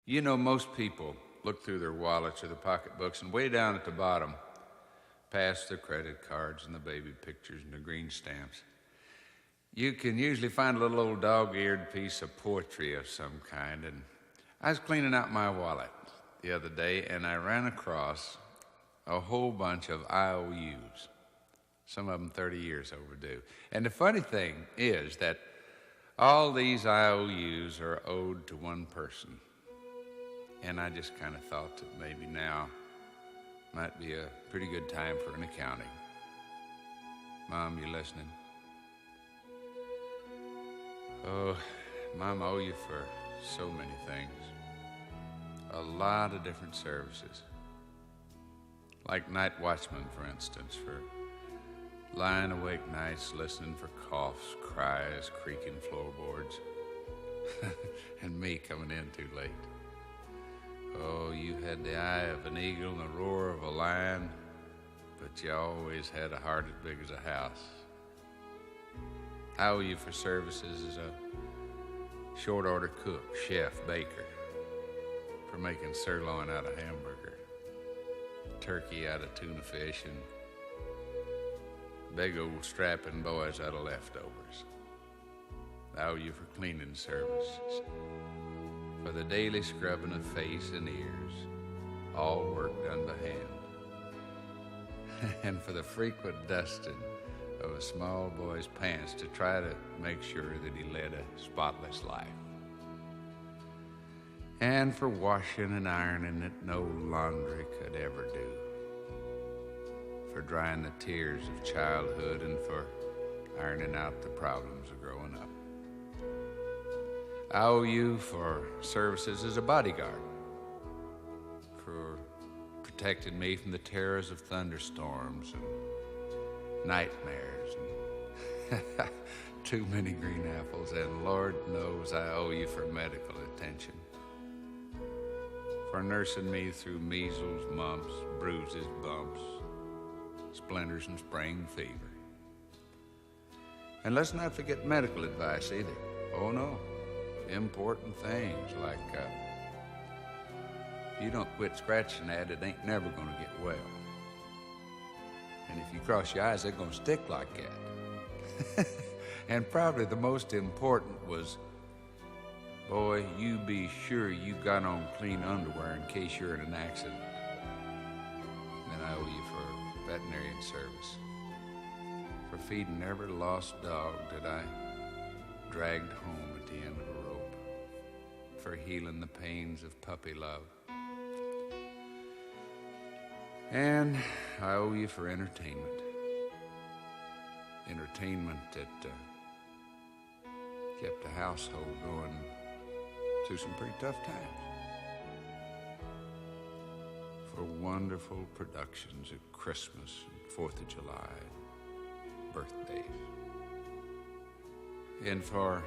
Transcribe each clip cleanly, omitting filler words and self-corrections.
You know, most people look through their wallets or their pocketbooks, and way down at the bottom, past their credit cards and the baby pictures and the green stamps, you can usually find a little old dog-eared piece of poetry of some kind. And I was cleaning out my wallet the other day, and I ran across a whole bunch of IOUs, some of them 30 years overdue. And the funny thing is that all these IOUs are owed to one person. And I just kind of thought that maybe now might be a pretty good time for an accounting. Mom, you listening? Oh, Mom, I owe you for so many things. A lot of different services. Like night watchman, for instance, for lying awake nights listening for coughs, cries, creaking floorboards, and me coming in too late. Oh, you had the eye of an eagle and the roar of a lion, but you always had a heart as big as a house. I owe you for services as a short order cook, chef, baker, for making sirloin out of hamburger, turkey out of tuna fish, and big old strapping boys out of leftovers. I owe you for cleaning services, for the daily scrubbing of face and ears, all work done by hand, and for the frequent dusting of a small boy's pants to try to make sure that he led a spotless life, and for washing and ironing that no laundry could ever do, for drying the tears of childhood, and for ironing out the problems of growing up. I owe you for services as a bodyguard, for protecting me from the terrors of thunderstorms and nightmares and too many green apples, and Lord knows I owe you for medical attention, for nursing me through measles, mumps, bruises, bumps, splinters, and spring fever. And let's not forget medical advice either. Oh no, important things like you don't quit scratching at it, ain't never gonna get well. And if you cross your eyes, they're gonna stick like that. And probably the most important was, boy, you be sure you got on clean underwear in case you're in an accident. And I owe you for veterinarian service, for feeding every lost dog that I dragged home at the end of a rope, for healing the pains of puppy love. And I owe you for entertainment. Entertainment that kept the household going through some pretty tough times. For wonderful productions at Christmas and 4th of July, birthdays. And for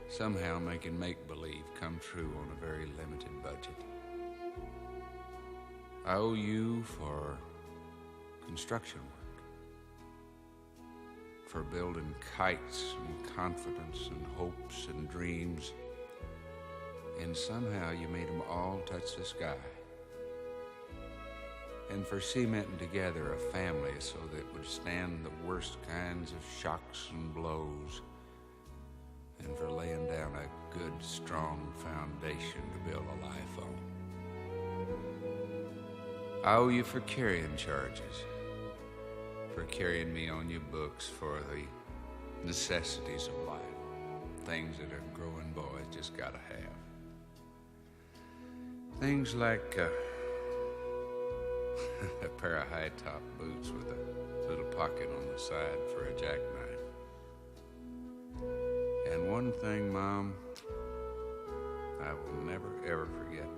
somehow making make-believe come true on a very limited budget. I owe you for construction work, for building kites and confidence and hopes and dreams, and somehow you made them all touch the sky. And for cementing together a family so that it would stand the worst kinds of shocks and blows, and for laying down a good, strong foundation to build a life on. I owe you for carrying charges, for carrying me on your books for the necessities of life, things that a growing boy just gotta have. Things like a pair of high-top boots with a little pocket on the side for a jackknife. And one thing, Mom, I will never, ever forget.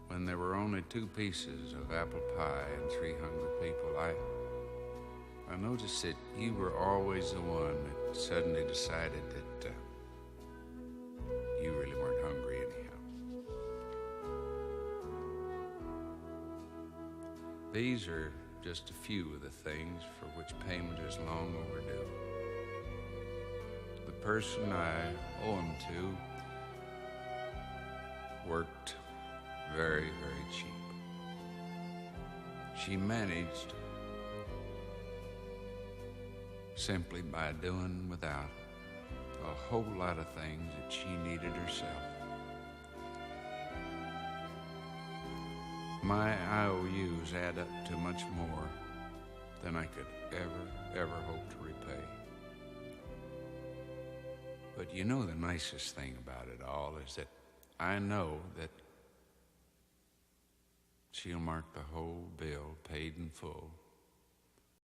When there were only 2 pieces of apple pie and 3 hungry people, I noticed that you were always the one that suddenly decided that you really weren't hungry anyhow. These are just a few of the things for which payment is long overdue. The person I owe him to worked very, very cheap. She managed simply by doing without a whole lot of things that she needed herself. My IOUs add up to much more than I could ever hope to repay. But you know, the nicest thing about it all is that I know that she'll mark the whole bill paid in full